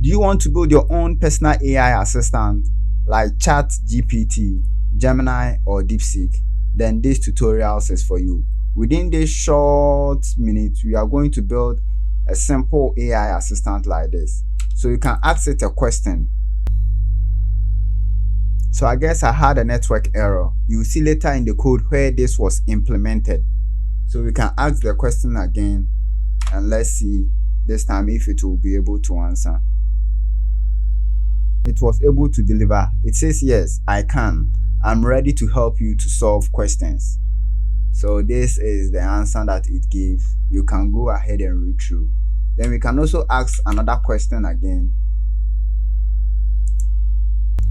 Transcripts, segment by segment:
Do you want to build your own personal AI assistant like ChatGPT, Gemini, or DeepSeek? Then this tutorials is for you. Within this short minute, we are going to build a simple AI assistant like this. So you can ask it a question. So I guess I had a network error. You will see later in the code where this was implemented. So we can ask the question again, and let's see this time if it will be able to answer. It was able to deliver. It says, yes, I can. I'm ready to help you to solve questions. So this is the answer that it gave. You can go ahead and read through. Then we can also ask another question again.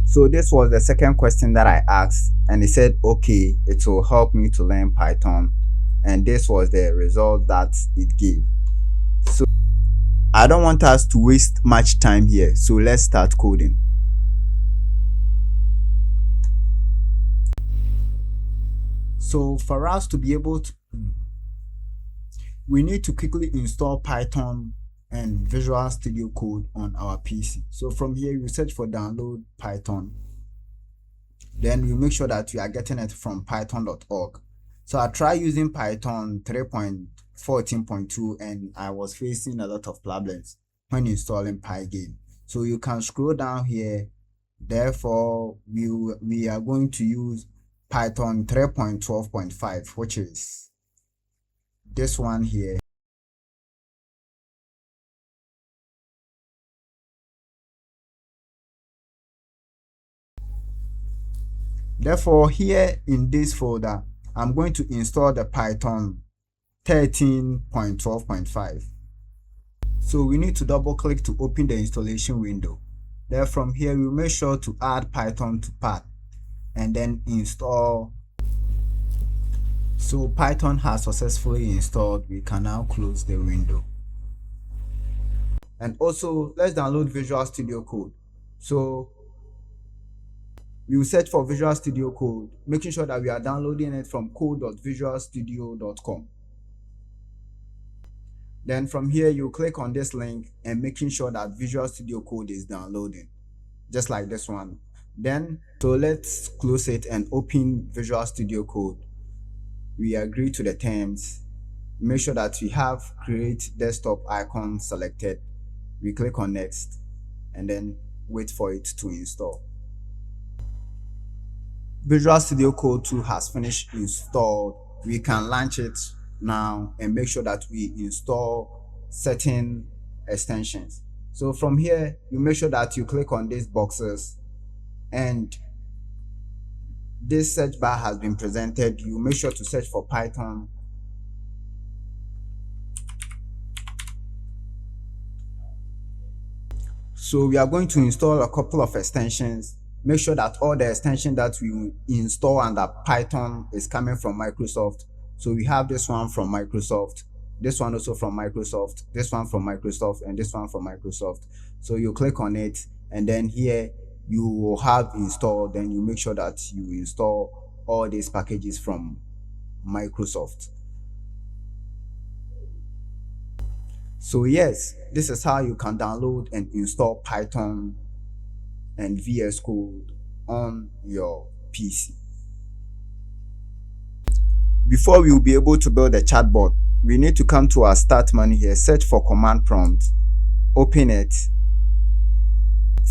So this was the second question that I asked, and it said, okay, it will help me to learn Python. And this was the result that it gave. So I don't want us to waste much time here. So let's start coding. So for us to be able to, we need to quickly install Python and Visual Studio Code on our PC. So from here, you search for download Python. Then you make sure that you are getting it from python.org. So I tried using Python 3.14.2 and I was facing a lot of problems when installing Pygame. So you can scroll down here. Therefore, we are going to use Python 3.12.5, which is this one here. Therefore, here in this folder, I'm going to install the Python 13.12.5. So we need to double click to open the installation window. Then from here, we make sure to add Python to path and then install. So Python has successfully installed. We can now close the window. And also, let's download Visual Studio Code. So we will search for Visual Studio Code, making sure that we are downloading it from code.visualstudio.com. Then from here, you click on this link and making sure that Visual Studio Code is downloading, just like this one. Then, so let's close it and open Visual Studio Code. We agree to the terms. Make sure that we have create desktop icon selected. We click on next and then wait for it to install. Visual Studio Code 2 has finished installed. We can launch it now and make sure that we install certain extensions. So from here, you make sure that you click on these boxes and this search bar has been presented. You make sure to search for Python. So we are going to install a couple of extensions. Make sure that all the extensions that we install under Python is coming from Microsoft. So we have this one from Microsoft, this one also from Microsoft, this one from Microsoft, and this one from Microsoft. So you click on it, and then here you will have installed. Then you make sure that you install all these packages from Microsoft. So yes, this is how you can download and install Python and VS Code on your PC. Before we will be able to build a chatbot, we need to come to our start menu here, search for command prompt, open it.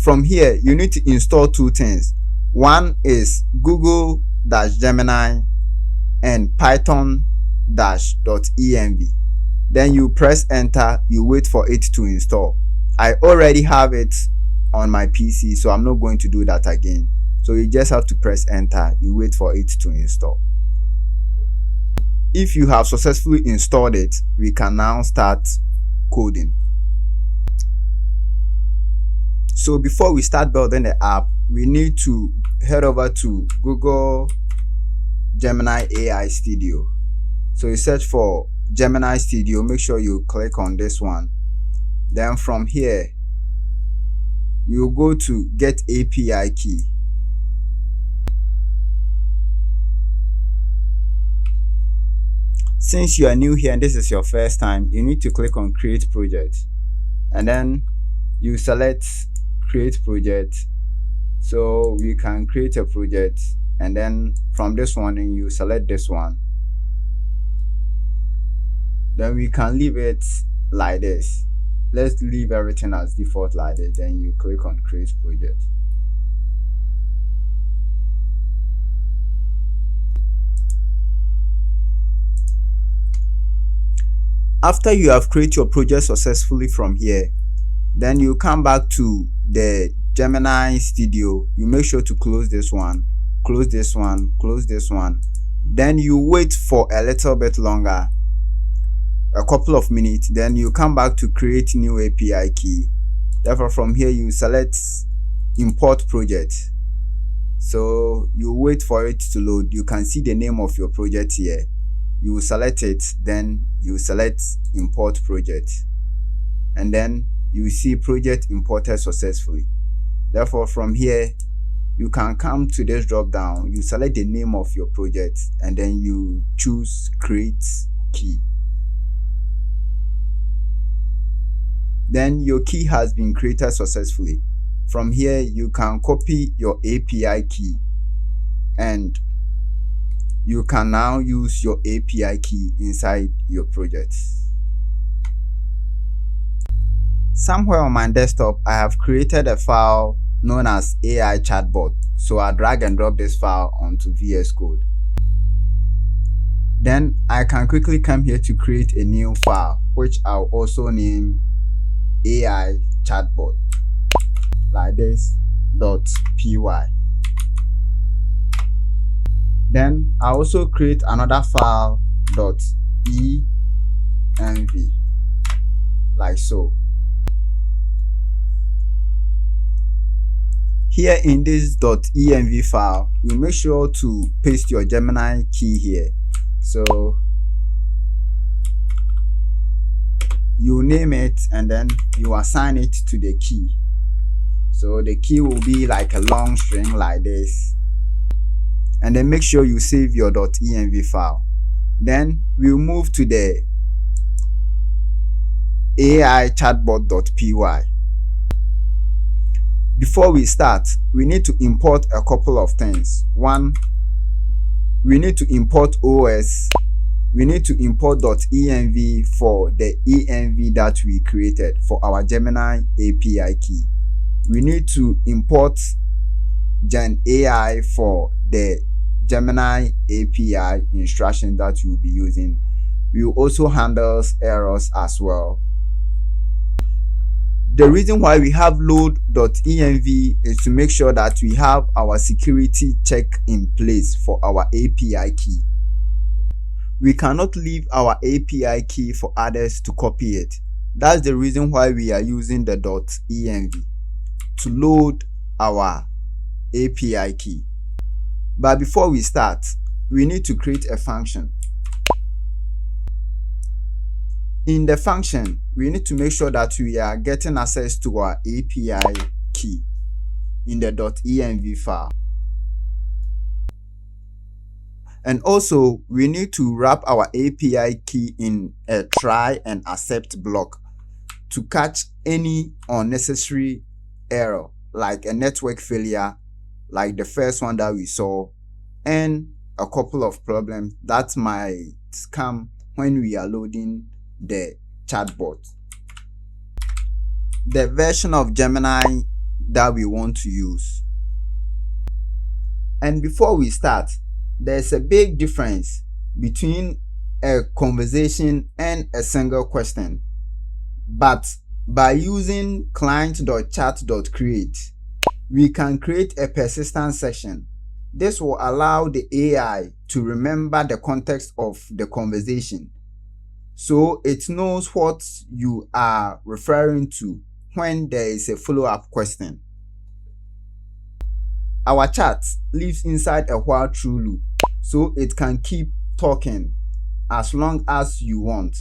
From here, you need to install two things. One is Google-Gemini and Python-.env. Then you press enter, you wait for it to install. I already have it on my PC, so I'm not going to do that again. So you just have to press enter, you wait for it to install. If you have successfully installed it, we can now start coding. So before we start building the app, we need to head over to Google Gemini AI Studio. So you search for Gemini Studio, make sure you click on this one. Then from here, you go to Get API Key. Since you are new here and this is your first time, you need to click on Create Project. And then you select create project. So we can create a project, and then from this one you select this one. Then we can leave it like this. Let's leave everything as default like this. Then you click on create project. After you have created your project successfully from here, then you come back to the Gemini Studio. You make sure to close this one, close this one, close this one. Then you wait for a little bit longer, a couple of minutes. Then you come back to create new API key. Therefore, from here you select import project. So you wait for it to load. You can see the name of your project here. You select it, then you select import project, and then you see project imported successfully. Therefore, from here you can come to this drop down, you select the name of your project, and then you choose create key. Then your key has been created successfully. From here you can copy your API key, and you can now use your API key inside your project. Somewhere on my desktop, I have created a file known as AI Chatbot. So I drag and drop this file onto VS Code. Then I can quickly come here to create a new file, which I'll also name AI Chatbot, like this, .py. Then I also create another file .env, like so. Here in this .env file, you make sure to paste your Gemini key here. So you name it, and then you assign it to the key. So the key will be like a long string like this. And then make sure you save your .env file. Then we'll move to the AI chatbot.py. Before we start, we need to import a couple of things. One, we need to import OS. We need to import .env for the env that we created for our Gemini API key. We need to import Gen AI for the Gemini API instruction that you'll be using. We will also handle errors as well. The reason why we have load.env is to make sure that we have our security check in place for our API key. We cannot leave our API key for others to copy it. That's the reason why we are using the .env to load our API key. But before we start, we need to create a function. In the function, we need to make sure that we are getting access to our API key in the .env file. And also, we need to wrap our API key in a try and accept block to catch any unnecessary error, like a network failure, like the first one that we saw, and a couple of problems that might come when we are loading the chatbot. The version of Gemini that we want to use. And before we start, there's a big difference between a conversation and a single question. But by using client.chat.create, we can create a persistent section. This will allow the AI to remember the context of the conversation, so it knows what you are referring to when there is a follow-up question. Our chat lives inside a while true loop, so it can keep talking as long as you want.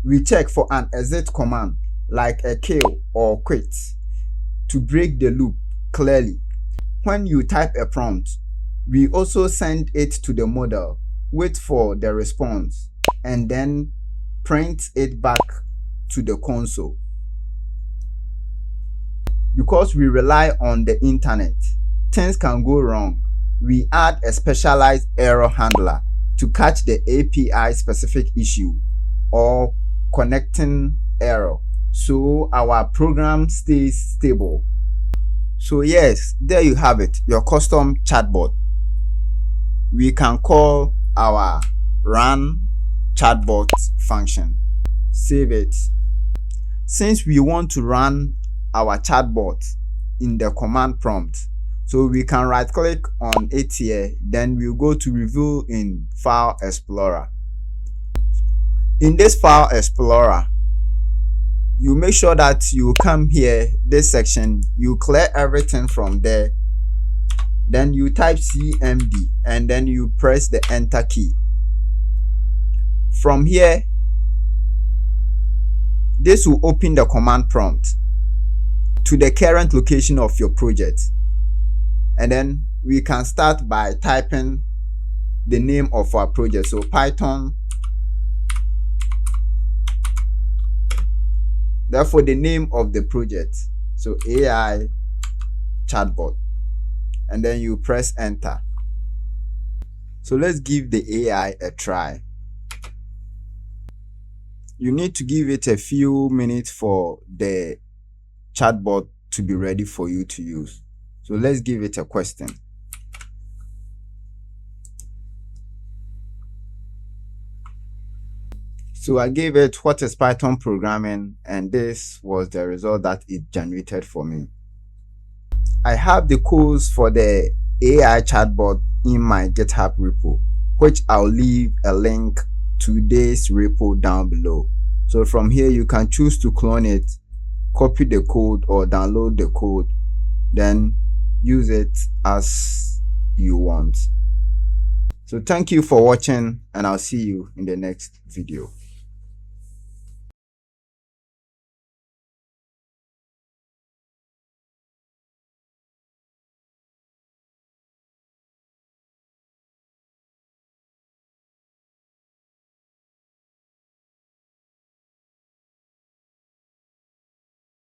We check for an exit command like a kill or quit to break the loop clearly. When you type a prompt, we also send it to the model, wait for the response, and then print it back to the console. because we rely on the internet, things can go wrong. We add a specialized error handler to catch the API specific issue or connecting error, so our program stays stable. So yes, there you have it, your custom chatbot. We can call our run chatbot function. Save it. Since we want to run our chatbot in the command prompt, so we can right click on it here, then we'll go to review in File Explorer. In this File Explorer, you make sure that you come here, this section, you clear everything from there, then you type cmd and then you press the enter key. From here, this will open the command prompt to the current location of your project, and then we can start by typing the name of our project. So Python, therefore the name of the project, so AI chatbot, and then you press enter. So let's give the AI a try. You need to give it a few minutes for the chatbot to be ready for you to use. So let's give it a question. So I gave it what is Python programming, and this was the result that it generated for me. I have the codes for the AI chatbot in my GitHub repo, which I'll leave a link to this repo down below. So from here you can choose to clone it, copy the code, or download the code, then use it as you want. So thank you for watching, and I'll see you in the next video.